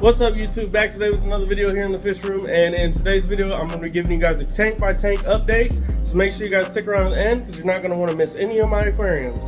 What's up, YouTube? Back today with another video here in the fish room, and in today's video I'm going to be giving you guys a tank by tank update, so make sure you guys stick around to the end because you're not going to want to miss any of my aquariums.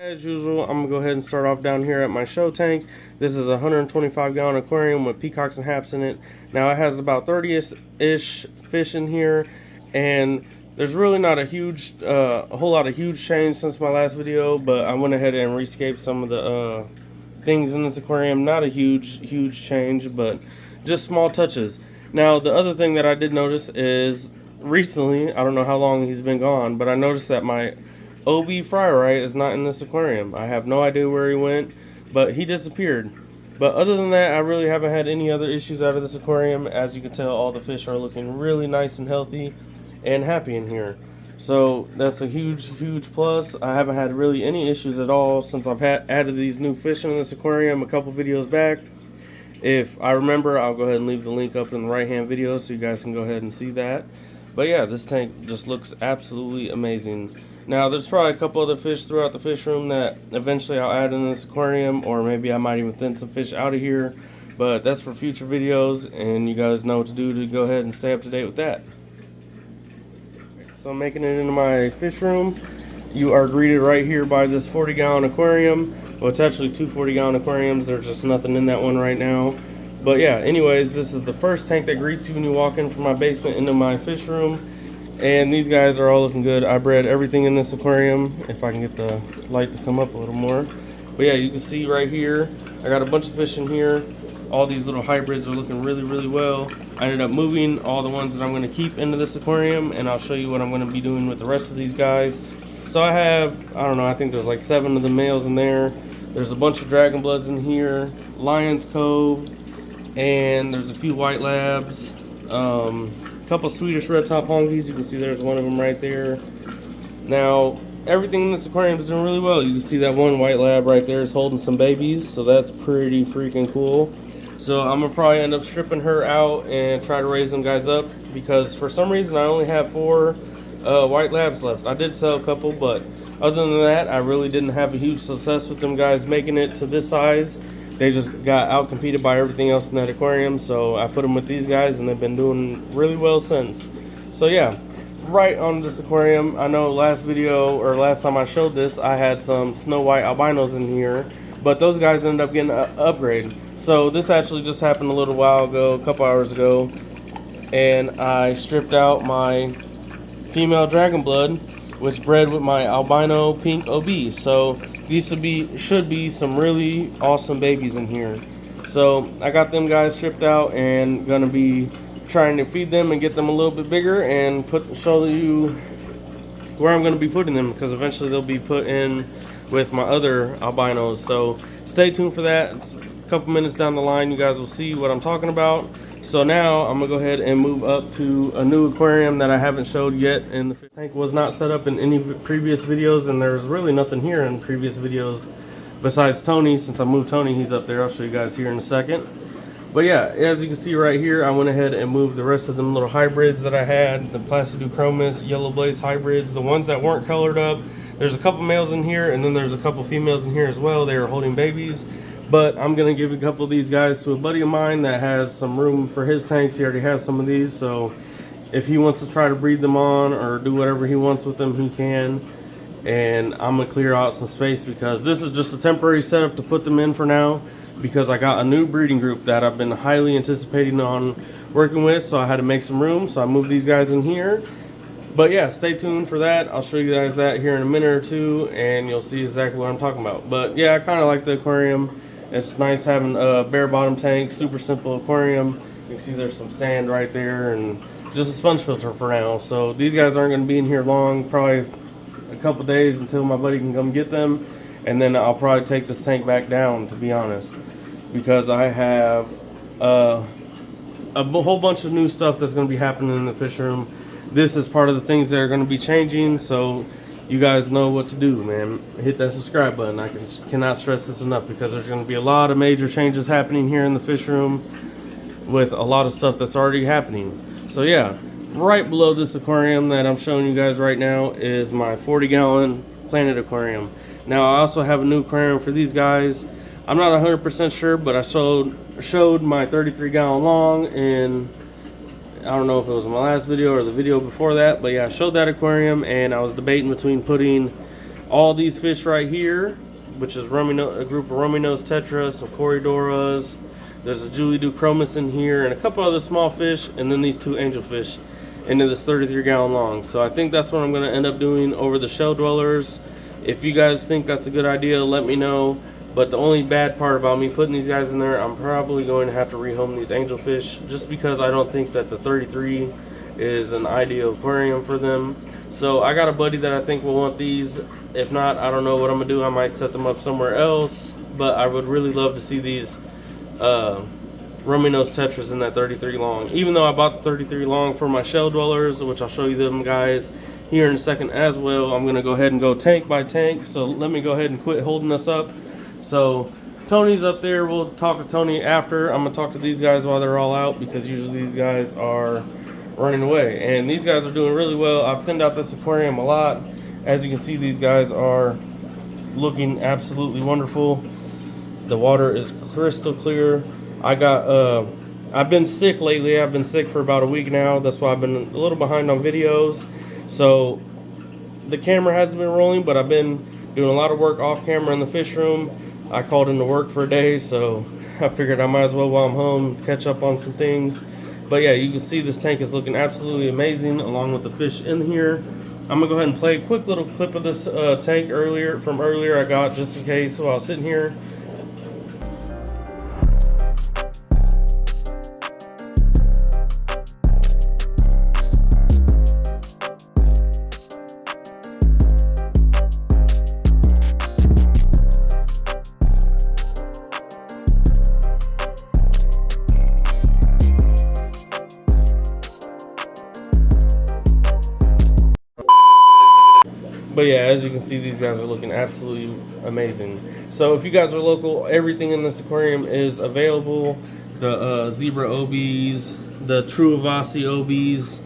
As usual, I'm going to go ahead and start off down here at my Showtank. This is a 125 gallon aquarium with peacocks and haps in it. Now it has about 30-ish fish in here, and there's really not a whole lot of huge change since my last video, but I went ahead and rescaped some of the things in this aquarium. Not a huge change, but just small touches. Now the other thing that I did notice is recently, I don't know how long he's been gone, but I noticed that my OB fry right is not in this aquarium. I have no idea where he went, but he disappeared. But other than that, I really haven't had any other issues out of this aquarium. As you can tell, all the fish are looking really nice and healthy and happy in here. So that's a huge plus. I haven't had really any issues at all since I've added these new fish in this aquarium a couple videos back. If I remember, I'll go ahead and leave the link up in the right hand video so you guys can go ahead and see that. But yeah, this tank just looks absolutely amazing. Now, there's probably a couple other fish throughout the fish room that eventually I'll add in this aquarium, or maybe I might even thin some fish out of here, but that's for future videos, and you guys know what to do to go ahead and stay up to date with that. So making it into my fish room, you are greeted right here by this 40 gallon aquarium. Well, it's actually two 40 gallon aquariums. There's just nothing in that one right now. But yeah, anyways, this is the first tank that greets you when you walk in from my basement into my fish room. And these guys are all looking good. I bred everything in this aquarium, if I can get the light to come up a little more. But yeah, you can see right here, I got a bunch of fish in here. All these little hybrids are looking really well. I ended up moving all the ones that I'm going to keep into this aquarium, and I'll show you what I'm going to be doing with the rest of these guys. So I have, I don't know, I think there's like 7 of the males in there. There's a bunch of dragon bloods in here, Lion's Cove, and there's a few white labs. Couple Swedish red top honkies. You can see there's one of them right there. Now everything in this aquarium is doing really well. You can see that one white lab right there is holding some babies, so that's pretty freaking cool. So I'm gonna probably end up stripping her out and try to raise them guys up, because for some reason I only have 4 white labs left. I did sell a couple, but other than that, I really didn't have a huge success with them guys making it to this size. They just got out-competed by everything else in that aquarium, so I put them with these guys, and they've been doing really well since. So yeah, right on this aquarium, I know last time I showed this, I had some snow white albinos in here, but those guys ended up getting an upgrade. So this actually just happened a little while ago, a couple hours ago, and I stripped out my female dragon blood, which bred with my albino pink OB. So these should be some really awesome babies in here. So I got them guys stripped out and gonna be trying to feed them and get them a little bit bigger and show you where I'm gonna be putting them, because eventually they'll be put in with my other albinos. So stay tuned for that. It's a couple minutes down the line, you guys will see what I'm talking about. So now I'm gonna go ahead and move up to a new aquarium that I haven't showed yet, and the fish tank was not set up in any previous videos, and there's really nothing here in previous videos besides Tony. Since I moved Tony, he's up there. I'll show you guys here in a second. But yeah, as you can see right here, I went ahead and moved the rest of them little hybrids that I had, the Placidochromis, yellow blaze hybrids, the ones that weren't colored up. There's a couple males in here, and then there's a couple females in here as well. They are holding babies. But I'm going to give a couple of these guys to a buddy of mine that has some room for his tanks. He already has some of these, so if he wants to try to breed them on or do whatever he wants with them, he can. And I'm going to clear out some space, because this is just a temporary setup to put them in for now, because I got a new breeding group that I've been highly anticipating on working with, so I had to make some room, so I moved these guys in here. But yeah, stay tuned for that. I'll show you guys that here in a minute or two, and you'll see exactly what I'm talking about. But yeah, I kind of like the aquarium. It's nice having a bare bottom tank, super simple aquarium. You can see there's some sand right there and just a sponge filter for now. So these guys aren't going to be in here long, probably a couple days until my buddy can come get them. And then I'll probably take this tank back down, to be honest, because I have a whole bunch of new stuff that's going to be happening in the fish room. This is part of the things that are going to be changing. So you guys know what to do, man. Hit that subscribe button. I cannot stress this enough, because there's going to be a lot of major changes happening here in the fish room with a lot of stuff that's already happening. So yeah, right below this aquarium that I'm showing you guys right now is my 40-gallon Planet Aquarium. Now I also have a new aquarium for these guys. I'm not 100% sure, but I showed my 33-gallon long in, I don't know if it was my last video or the video before that, but yeah, I showed that aquarium, and I was debating between putting all these fish right here, which is a group of rummy-nosed Tetra, some Corydoras, there's a Julie Duchromis in here, and a couple other small fish, and then these two angelfish into this 33-gallon long. So I think that's what I'm going to end up doing over the shell dwellers. If you guys think that's a good idea, let me know. But the only bad part about me putting these guys in there, I'm probably going to have to rehome these angelfish, just because I don't think that the 33 is an ideal aquarium for them. So I got a buddy that I think will want these. If not, I don't know what I'm going to do. I might set them up somewhere else. But I would really love to see these rummy-nosed Tetras in that 33 long. Even though I bought the 33 long for my shell dwellers, which I'll show you them guys here in a second as well, I'm going to go ahead and go tank by tank. So let me go ahead and quit holding this up. So Tony's up there. We'll talk to Tony after. I'm going to talk to these guys while they're all out, because usually these guys are running away. And these guys are doing really well. I've thinned out this aquarium a lot. As you can see, these guys are looking absolutely wonderful. The water is crystal clear. I've been sick lately. I've been sick for about a week now. That's why I've been a little behind on videos. So the camera hasn't been rolling, but I've been doing a lot of work off camera in the fish room. I called into work for a day, so I figured I might as well, while I'm home, catch up on some things. But yeah, you can see this tank is looking absolutely amazing, along with the fish in here. I'm gonna go ahead and play a quick little clip of this tank from earlier I got, just in case while I was sitting here. But yeah, as you can see, these guys are looking absolutely amazing. So if you guys are local, everything in this aquarium is available. The zebra OBs, the true Avasi OBs.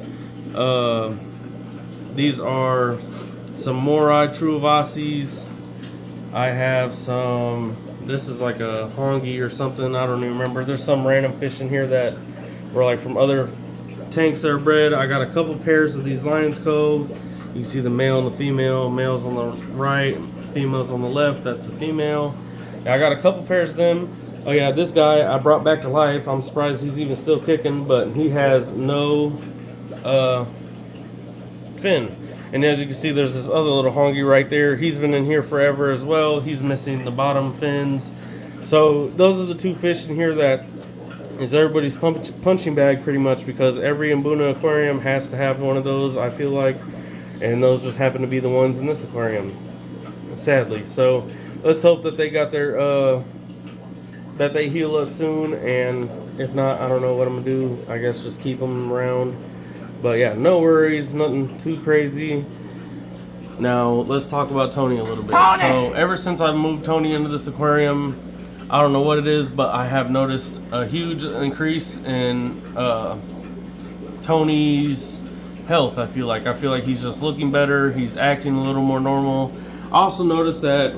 These are some Morai true Avasis. I have some, this is like a hongi or something, I don't even remember. There's some random fish in here that were like from other tanks that are bred. I got a couple pairs of these Lions Cove. You can see the male and the female. Male's on the right, female's on the left. That's the female. I got a couple pairs of them. Oh yeah, this guy I brought back to life. I'm surprised he's even still kicking, but he has no fin. And as you can see, there's this other little hongi right there. He's been in here forever as well. He's missing the bottom fins. So those are the two fish in here that is everybody's punching bag pretty much, because every Mbuna aquarium has to have one of those, I feel like. And those just happen to be the ones in this aquarium, sadly. So let's hope that they got their that they heal up soon, and if not, I don't know what I'm gonna do. I guess just keep them around. But yeah, no worries, nothing too crazy. Now let's talk about Tony a little bit. Tony! So ever since I moved Tony into this aquarium, I don't know what it is, but I have noticed a huge increase in Tony's health. I feel like he's just looking better. He's acting a little more normal. I also noticed that,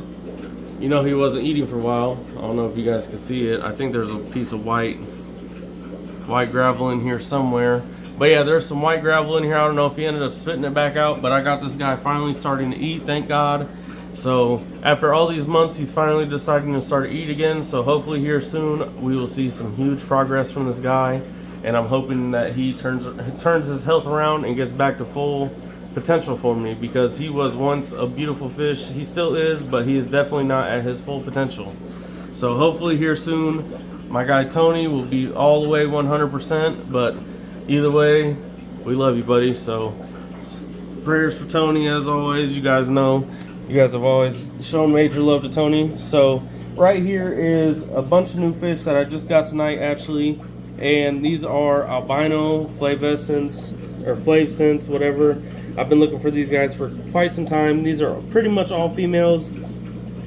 you know, he wasn't eating for a while. I don't know if you guys can see it. I think there's a piece of white gravel in here somewhere. But yeah, there's some white gravel in here. I don't know if he ended up spitting it back out, but I got this guy finally starting to eat, thank God. So after all these months, he's finally deciding to start to eat again. So hopefully here soon we will see some huge progress from this guy. And I'm hoping that he turns his health around and gets back to full potential for me, because he was once a beautiful fish. He still is, but he is definitely not at his full potential. So hopefully here soon, my guy Tony will be all the way 100%. But either way, we love you, buddy. So prayers for Tony as always. You guys know, you guys have always shown major love to Tony. So right here is a bunch of new fish that I just got tonight, actually. And these are albino flavescents, or flavescents, whatever. I've been looking for these guys for quite some time. These are pretty much all females.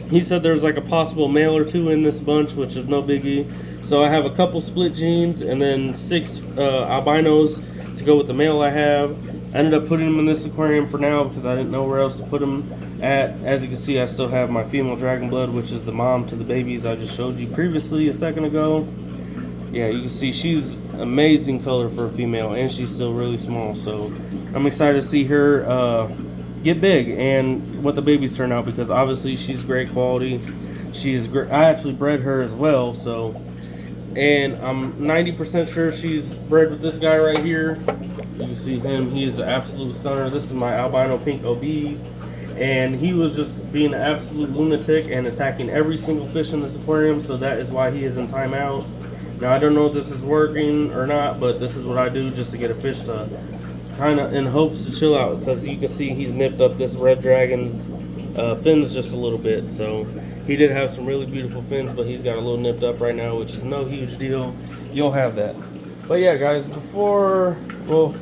He said there's like a possible male or two in this bunch, which is no biggie. So I have a couple split genes and then 6 albinos to go with the male I have. I ended up putting them in this aquarium for now because I didn't know where else to put them at. As you can see, I still have my female dragon blood, which is the mom to the babies I just showed you previously a second ago. Yeah, you can see she's amazing color for a female, and she's still really small. So I'm excited to see her get big and what the babies turn out, because obviously she's great quality. She is great. I actually bred her as well, so, and I'm 90% sure she's bred with this guy right here. You can see him. He is an absolute stunner. This is my albino pink OB, and he was just being an absolute lunatic and attacking every single fish in this aquarium, so that is why he is in timeout. Now, I don't know if this is working or not, but this is what I do just to get a fish to kind of in hopes to chill out, because you can see he's nipped up this red dragon's fins just a little bit. So he did have some really beautiful fins, but he's got a little nipped up right now, which is no huge deal. You'll have that. But yeah, guys, before, well,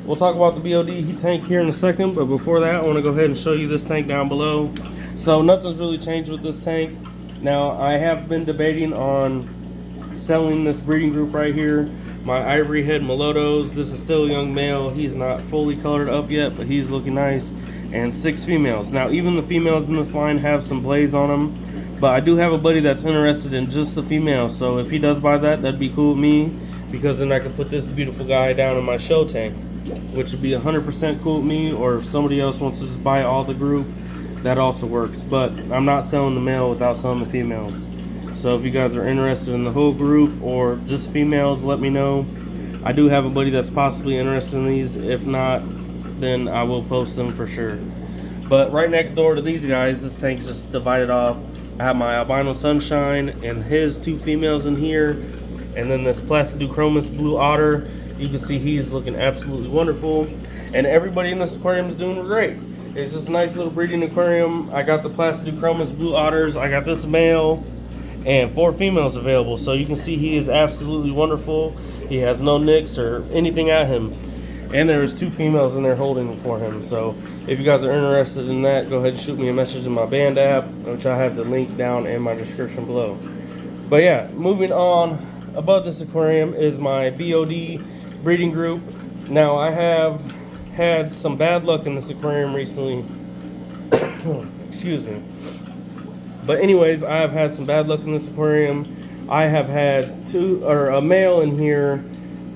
we'll talk about the BOD tank here in a second, but before that, I want to go ahead and show you this tank down below. So nothing's really changed with this tank. Now, I have been debating on selling this breeding group right here, my ivory head mulattoes. This is still a young male. He's not fully colored up yet, but he's looking nice. And 6 females. Now, even the females in this line have some blaze on them, but I do have a buddy that's interested in just the females. So if he does buy that, that'd be cool with me, because then I could put this beautiful guy down in my Showtank, which would be 100% cool with me. Or if somebody else wants to just buy all the group, that also works. But I'm not selling the male without selling the females. So if you guys are interested in the whole group or just females, let me know. I do have a buddy that's possibly interested in these. If not, then I will post them for sure. But right next door to these guys, this tank's just divided off. I have my albino sunshine and his 2 females in here, and then this placiduchromis blue otter. You can see he's looking absolutely wonderful, and everybody in this aquarium is doing great. It's just a nice little breeding aquarium. I got the placiduchromis blue otters. I got this male and 4 females available, so you can see he is absolutely wonderful. He has no nicks or anything at him, and there's 2 females in there holding for him. So if you guys are interested in that, go ahead and shoot me a message in my band app, which I have the link down in my description below. But yeah, moving on, above this aquarium is my BOD breeding group. Now, I have had some bad luck in this aquarium recently. Excuse me. But anyways, I have had some bad luck in this aquarium. I have had a male in here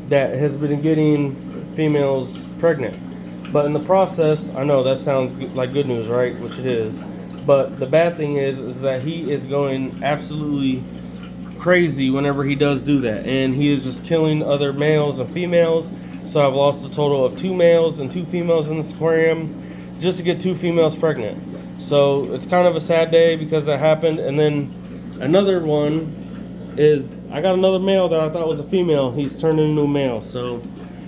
that has been getting females pregnant. But in the process, I know that sounds like good news, right? Which it is. But the bad thing is that he is going absolutely crazy whenever he does do that. And he is just killing other males and females. So I've lost a total of 2 males and 2 females in this aquarium just to get 2 females pregnant. So it's kind of a sad day because that happened. And then another one is I got another male that I thought was a female. He's turned into a male. So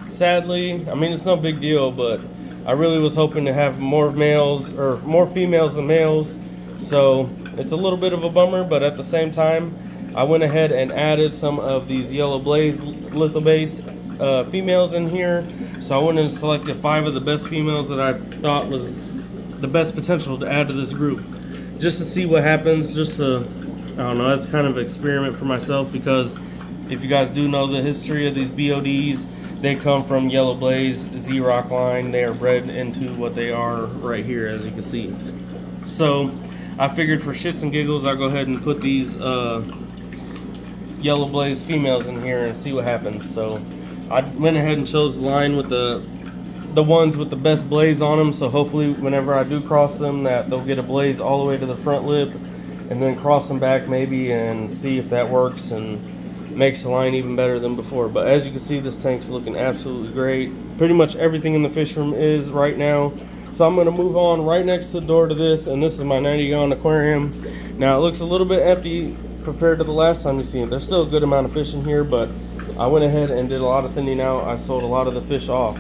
sadly, I mean, it's no big deal, but I really was hoping to have more males or more females than males. So it's a little bit of a bummer, but at the same time, I went ahead and added some of these yellow blaze lithobates females in here. So I went and selected 5 of the best females that I thought was the best potential to add to this group, just to see what happens. Just to, I don't know, that's kind of an experiment for myself, because if you guys do know the history of these BODs, they come from Yellow Blaze Z-Rock line. They are bred into what they are right here, as you can see. So I figured for shits and giggles, I'll go ahead and put these Yellow Blaze females in here and see what happens. So I went ahead and chose the line with the ones with the best blaze on them, so hopefully whenever I do cross them, that they'll get a blaze all the way to the front lip, and then cross them back maybe and see if that works and makes the line even better than before. But as you can see, this tank's looking absolutely great. Pretty much everything in the fish room is right now. So I'm going to move on right next to the door to this, and this is my 90-gallon aquarium. Now it looks a little bit empty compared to the last time you seen it. There's still a good amount of fish in here, but I went ahead and did a lot of thinning out. I sold a lot of the fish off.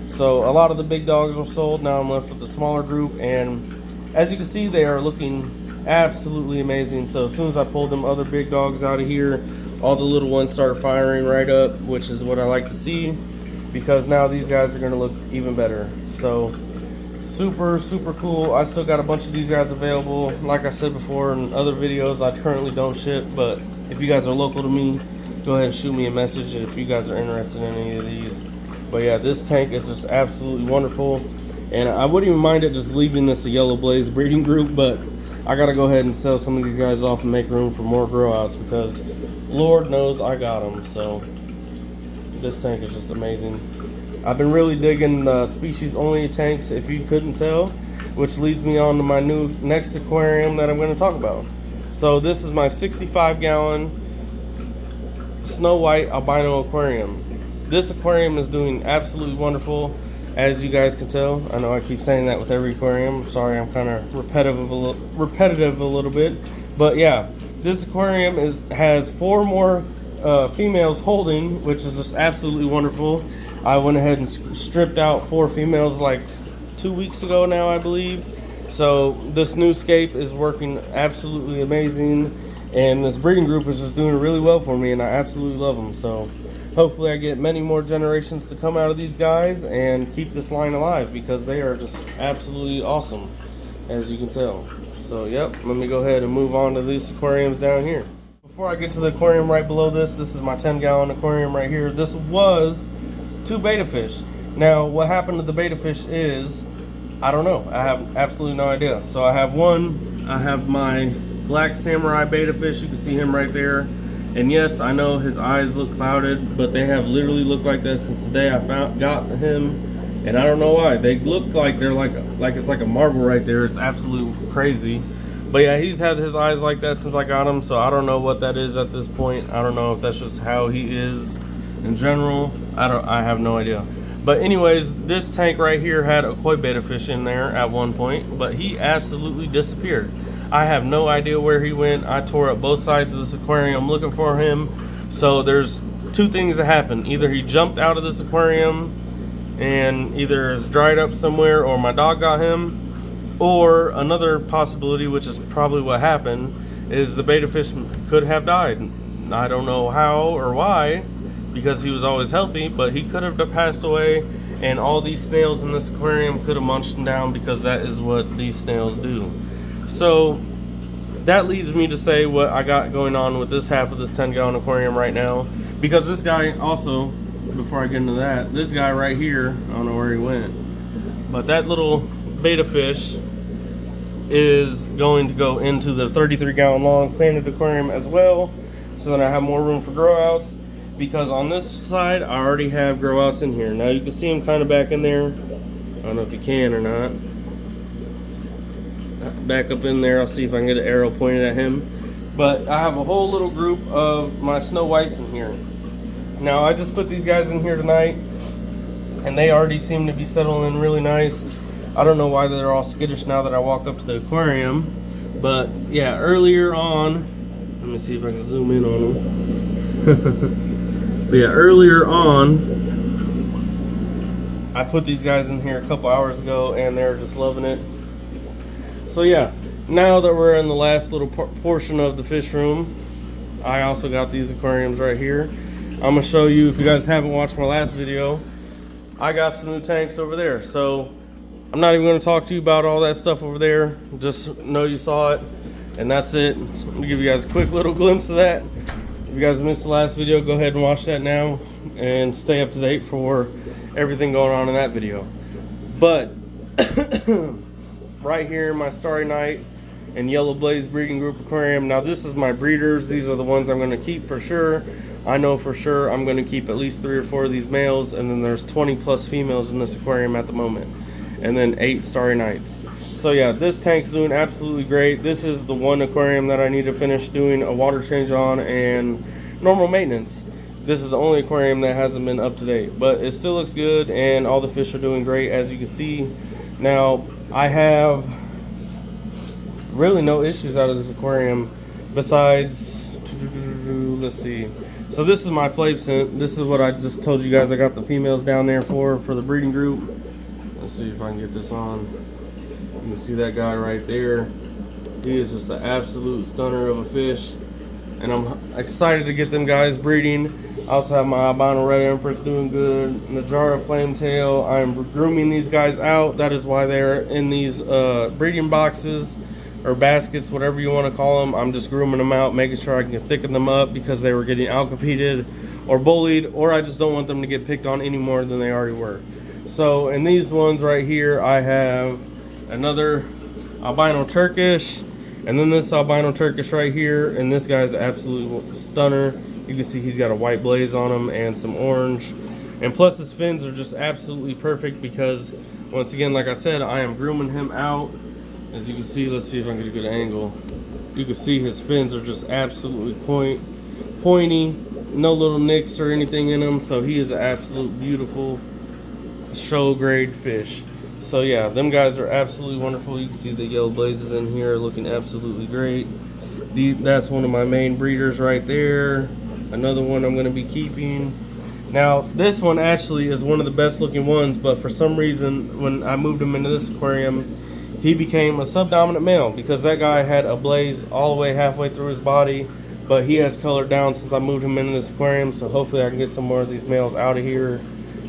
So a lot of the big dogs were sold. Now I'm left with the smaller group, and as you can see, they are looking absolutely amazing. So as soon as I pulled them other big dogs out of here, all the little ones start firing right up, which is what I like to see, because now these guys are going to look even better. So super cool. I still got a bunch of these guys available. Like I said before in other videos, I currently don't ship, but if you guys are local to me, go ahead and shoot me a message if you guys are interested in any of these. But yeah, this tank is just absolutely wonderful, and I wouldn't even mind it just leaving this a yellow blaze breeding group, but I gotta go ahead and sell some of these guys off and make room for more grow outs, because Lord knows I got them. So this tank is just amazing. I've been really digging the species only tanks, if you couldn't tell, which leads me on to my next aquarium that I'm going to talk about. So this is my 65 gallon Snow White albino aquarium. This aquarium is doing absolutely wonderful, as you guys can tell. I know I keep saying that with every aquarium. Sorry, I'm kind of repetitive a little bit, but yeah, this aquarium has 4 more females holding, which is just absolutely wonderful. I went ahead and stripped out 4 females like 2 weeks ago now, I believe. So this new scape is working absolutely amazing, and this breeding group is just doing really well for me, and I absolutely love them. So hopefully I get many more generations to come out of these guys and keep this line alive, because they are just absolutely awesome, as you can tell. So yep, let me go ahead and move on to these aquariums down here. Before I get to the aquarium right below this, this is my 10-gallon aquarium right here. This was 2 betta fish. Now what happened to the betta fish is, I don't know. I have absolutely no idea. So I have my black samurai betta fish. You can see him right there. And yes, I know his eyes look clouded, but they have literally looked like that since the day I got him. And I don't know why. They look like they're like it's like a marble right there. It's absolutely crazy. But yeah, he's had his eyes like that since I got him, so I don't know what that is at this point. I don't know if that's just how he is in general. I have no idea. But anyways, this tank right here had a koi betta fish in there at one point, but he absolutely disappeared. I have no idea where he went. I tore up both sides of this aquarium looking for him. So there's 2 things that happened. Either he jumped out of this aquarium and either is dried up somewhere, or my dog got him. Or another possibility, which is probably what happened, is the betta fish could have died. I don't know how or why, because he was always healthy, but he could have passed away, and all these snails in this aquarium could have munched him down, because that is what these snails do. So that leads me to say what I got going on with this half of this 10-gallon aquarium right now, because this guy also, before I get into that, this guy right here, I don't know where he went, but that little betta fish is going to go into the 33-gallon long planted aquarium as well, so that I have more room for grow outs, because on this side I already have grow outs in here. Now you can see them kind of back in there. I don't know if you can or not. Back up in there, I'll see if I can get an arrow pointed at him. But I have a whole little group of my snow whites in here. Now I just put these guys in here tonight, and they already seem to be settling in really nice. I don't know why they're all skittish now that I walk up to the aquarium, but yeah, earlier on, let me see if I can zoom in on them. But yeah, earlier on, I put these guys in here a couple hours ago, and they're just loving it. So yeah, now that we're in the last little portion of the fish room, I also got these aquariums right here. I'm gonna show you, if you guys haven't watched my last video, I got some new tanks over there. So I'm not even going to talk to you about all that stuff over there. Just know you saw it, and that's it. Let me give you guys a quick little glimpse of that. If you guys missed the last video, go ahead and watch that now and stay up to date for everything going on in that video. But right here in my Starry Night and Yellow Blaze breeding group aquarium. Now this is my breeders. These are the ones I'm going to keep for sure. I know for sure I'm going to keep at least 3 or 4 of these males, and then there's 20 plus females in this aquarium at the moment, and then 8 Starry Nights. So yeah, this tank's doing absolutely great. This is the one aquarium that I need to finish doing a water change on and normal maintenance. This is the only aquarium that hasn't been up to date, but it still looks good, and all the fish are doing great, as you can see. Now I have really no issues out of this aquarium besides, let's see. So this is my flavescent. This is what I just told you guys I got the females down there for the breeding group. Let's see if I can get this on. You can see that guy right there. He is just an absolute stunner of a fish, and I'm excited to get them guys breeding. I also have my albino red empress doing good. Najara flametail. I'm grooming these guys out. That is why they're in these breeding boxes or baskets, whatever you want to call them. I'm just grooming them out, making sure I can thicken them up because they were getting out-competed or bullied, or I just don't want them to get picked on any more than they already were. So in these ones right here, I have another albino Turkish, and then this albino Turkish right here, and this guy's absolute stunner. You can see he's got a white blaze on him and some orange, and plus his fins are just absolutely perfect because, once again, like I said, I am grooming him out. As you can see, let's see if I can get a good angle. You can see his fins are just absolutely pointy, no little nicks or anything in them, so he is an absolute beautiful show grade fish. So yeah, them guys are absolutely wonderful. You can see the yellow blazes in here looking absolutely great. That's one of my main breeders right there. Another one I'm going to be keeping. Now this one actually is one of the best looking ones, but for some reason when I moved him into this aquarium, he became a subdominant male because that guy had a blaze all the way halfway through his body, but he has colored down since I moved him into this aquarium. So hopefully I can get some more of these males out of here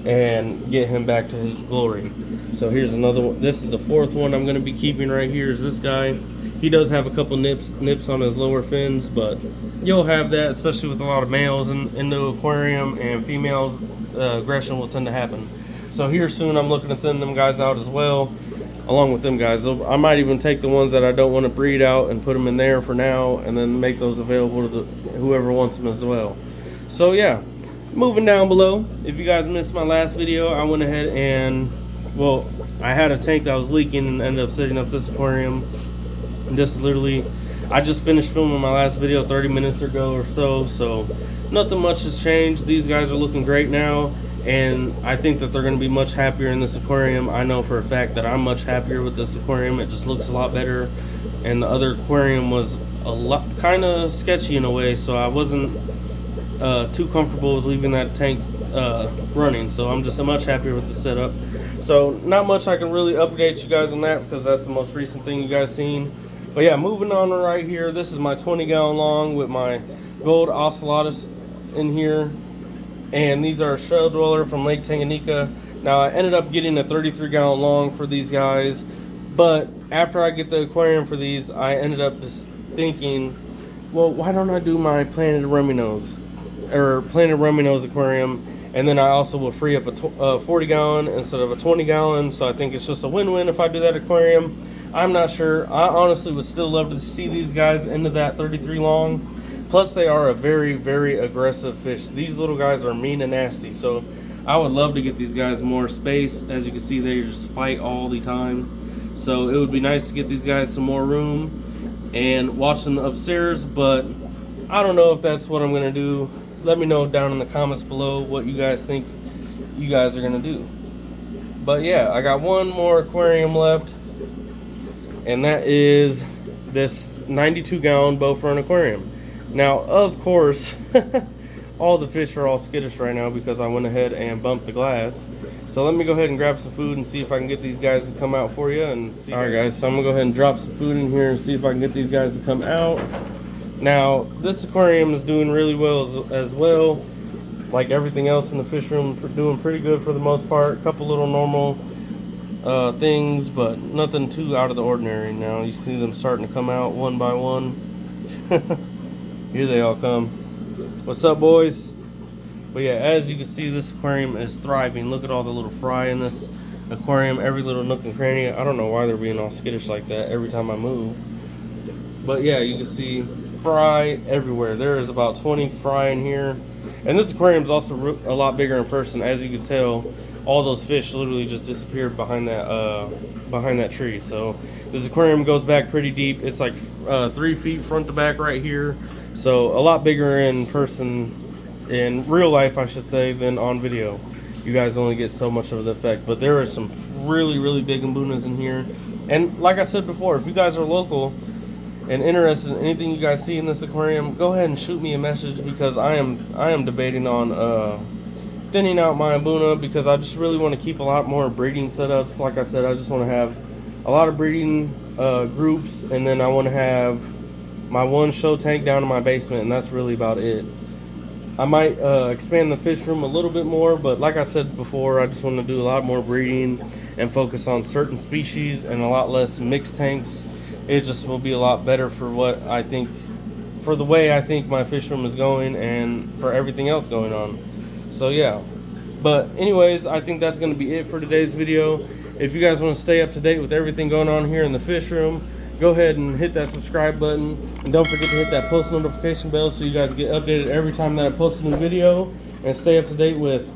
and get him back to his glory. So here's another one. This is the fourth one I'm going to be keeping right here. Is this guy. He does have a couple nips on his lower fins, but you'll have that, especially with a lot of males in the aquarium, and females, aggression will tend to happen. So here soon I'm looking to thin them guys out as well, along with them guys. I might even take the ones that I don't want to breed out and put them in there for now, and then make those available to whoever wants them as well. So yeah, moving down below, if you guys missed my last video, I went ahead and, well, I had a tank that was leaking and ended up setting up this aquarium. This is literally, I just finished filming my last video 30 minutes ago or so nothing much has changed. These guys are looking great now, and I think that they're going to be much happier in this aquarium. I know for a fact that I'm much happier with this aquarium. It just looks a lot better, and the other aquarium was a lot kind of sketchy in a way, so I wasn't too comfortable with leaving that tank running. So I'm just much happier with the setup. So not much I can really update you guys on that because that's the most recent thing you guys seen. But yeah, moving on right here, this is my 20 gallon long with my gold ocelotus in here, and these are a shell dweller from Lake Tanganyika. Now I ended up getting a 33 gallon long for these guys, but after I get the aquarium for these, I ended up just thinking, well, why don't I do my planted rummy nose aquarium, and then I also will free up a 40 gallon instead of a 20 gallon. So I think it's just a win-win if I do that aquarium. I'm not sure. I honestly would still love to see these guys into that 33 long. Plus they are a very, very aggressive fish. These little guys are mean and nasty, so I would love to get these guys more space. As you can see, they just fight all the time, so it would be nice to get these guys some more room and watch them upstairs. But I don't know if that's what I'm gonna do. Let me know down in the comments below what you guys think you guys are gonna do. But yeah, I got one more aquarium left, and that is this 92 gallon Bowfront aquarium. Now, of course, all the fish are all skittish right now because I went ahead and bumped the glass. So let me go ahead and grab some food and see if I can get these guys to come out for you. Alright guys, so I'm gonna go ahead and drop some food in here and see if I can get these guys to come out. Now, this aquarium is doing really well as well. Like everything else in the fish room, doing pretty good for the most part. A couple little normal things, but nothing too out of the ordinary. Now you see them starting to come out one by one. Here they all come. What's up, boys? But yeah, as you can see, this aquarium is thriving. Look at all the little fry in this aquarium, every little nook and cranny. I don't know why they're being all skittish like that every time I move. But yeah, you can see fry everywhere. There is about 20 fry in here. And this aquarium is also a lot bigger in person. As you can tell, all those fish literally just disappeared behind that tree. So this aquarium goes back pretty deep. It's like 3 feet front to back right here. So a lot bigger in person, in real life I should say, than on video. You guys only get so much of the effect. But there are some really, really big mbunas in here. And like I said before, if you guys are local and interested in anything you guys see in this aquarium, go ahead and shoot me a message, because I am debating on thinning out my mbuna, because I just really want to keep a lot more breeding setups. Like I said, I just want to have a lot of breeding groups, and then I want to have my one show tank down in my basement, and that's really about it. I might expand the fish room a little bit more, but like I said before, I just want to do a lot more breeding and focus on certain species and a lot less mixed tanks. It just will be a lot better for what I think, for the way I think my fish room is going and for everything else going on. So yeah, but anyways, I think that's going to be it for today's video. If you guys want to stay up to date with everything going on here in the fish room, go ahead and hit that subscribe button, and don't forget to hit that post notification bell so you guys get updated every time that I post a new video, and stay up to date with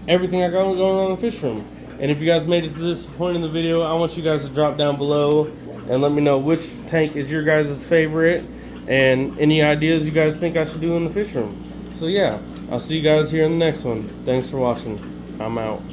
everything I got going on in the fish room. And if you guys made it to this point in the video, I want you guys to drop down below and let me know which tank is your guys' favorite and any ideas you guys think I should do in the fish room. So yeah, I'll see you guys here in the next one. Thanks for watching. I'm out.